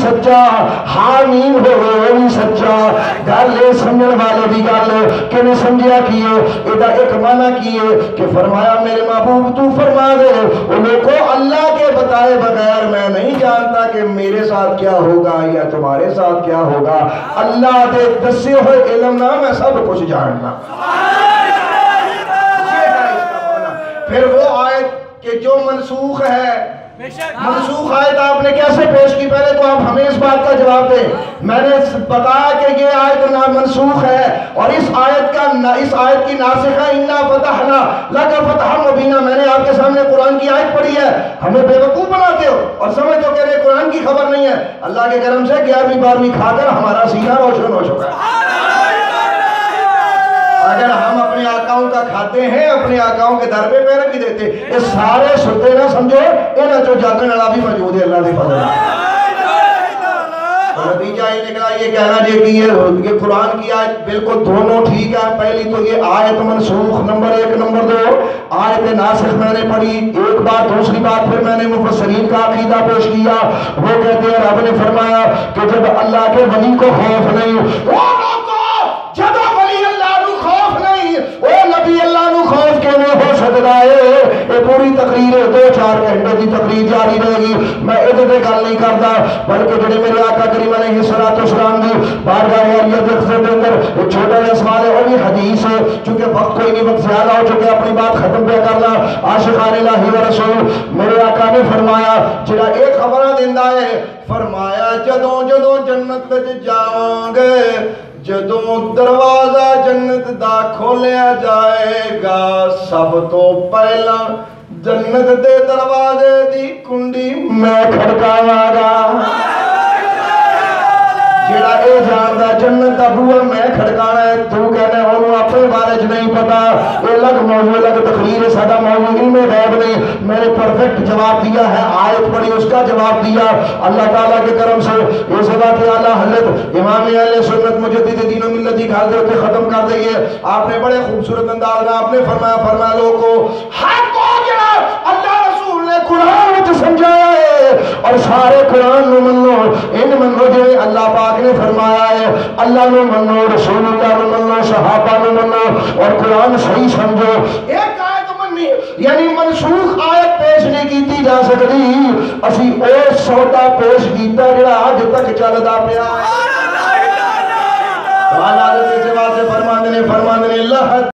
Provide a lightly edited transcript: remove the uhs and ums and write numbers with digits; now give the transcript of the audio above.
سچا، حامیم ہوئے وہ بھی سچا. گل یہ سمجھن والے دی گل کہ نہیں سمجھیا کیے ادا ایک معنی کیے کہ فرمایا میرے محبوب تو فرما دے انہیں کو اللہ کے بتائے بغیر میں نہیں جانتا کہ میرے ساتھ کیا ہوگا یا تمہارے ساتھ کیا ہوگا. اللہ دے دسے ہوئے علم نہ میں سب کچھ جاننا. پھر وہ آیت کہ جو منسوخ ہے، منسوخ آیت آپ نے کیسے پیش کی؟ پہلے تو آپ ہمیں اس بات کا جواب دیں. میں نے بتایا کہ یہ آیت منسوخ ہے اور اس آیت کی ناسخ ہے اِنَّا فَتَحْنَا لَكَ فَتْحًا مُبِينًا. میں نے آپ کے سامنے قرآن کی آیت پڑھی ہے. ہمیں بے وقوف بناتے ہو اور سمجھتے ہو کہ یہ قرآن کی خبر نہیں ہے. اللہ کے کرم سے 11ویں 12ویں کھا کر ہمارا سینہ روشن ہو چکا ہے. اگر ہم اپنے آقاؤں کا کھاتے ہیں، اپنے آقاؤں کے در پہ پیر بھی دیتے، یہ سارے ستے نہ سمجھو انہاں جو جاگن والا بھی موجود ہے اللہ دے فضل. نتیجہ یہ نکلا یہ کہنا جی کہ یہ قرآن کی آیت بالکل دونوں ٹھیک ہے. پہلی تو یہ آیت منسوخ نمبر 1، نمبر 2 آیت ناسخ میں نے پڑھی ایک بات. دوسری بات پھر میں نے مفسرین کا عقیدہ پیش کیا. وہ کہتے ہیں رب نے فرمایا کہ جب اللہ کے ولی کو خوف نہیں، جب ولی اللہ نو خوف نہیں، او نبی اللہ نو خوف کے میں ہو سکتا ہے. یہ پوری تقریر 2-4 گھنٹے کی تقریر جاری رہے گی. میں ادھر پہ گل نہیں کرتا بلکہ جڑے میرے آقا کریم علیہ السلام دی بارگاہ عالیت کے اندر ایک چھوٹا سا سوال ہے، وہ بھی حدیث ہے. چونکہ وقت کوئی نہیں، وقت زیادہ ہو چکے، اپنی بات ختم پہ کرنا. عاشقان الہی و رسول میرے آقا نے فرمایا جڑا ایک خبر دیندا ہے، فرمایا جدوں جدوں جنت وچ جاواں گے، جدوں دروازہ جنت دا کھولیا جائے گا، سب تو پہلا جنت دے دروازے دی کنڈی میں کھڑکاواں گا. جیڑا اے جاندا جنت دا بوہا میں کھڑکانا ہے، تو کہنا ہے انہوں اپنے بارے چ نہیں پتا. یہ الگ موضوع، الگ تقریر ہے، سادہ موضوع علم غیب نہیں. میں نے پرفیکٹ جواب دیا ہے، آیت پڑھی اس کا جواب دیا. اللہ تعالیٰ کے کرم سے یہ ذات اعلیٰ حضرت امام اہل سنت مجدد دین و ملت کی حاضر کے ختم کر دئیے. آپ نے بڑے خوبصورت انداز میں آپ نے فرمایا لوگوں حق ہو گیا. اللہ رسول نے قرآن وچ سمجھایا ہے اور سارے قرآن نو منو، ان منو جو اللہ پاک نے فرمایا ہے. اللہ نو منو، رسول اللہ نو منو، صحابہ نو منو اور قرآن صحیح سمجھو. ایک آیت منی یعنی منسوخ آیت پیش نہیں کیتی جا سکتی. اسی او سودا پیش کیتا جڑا آج تک چلدا پیا ہے. اللہ حضرت سے فرماندے نے اللہ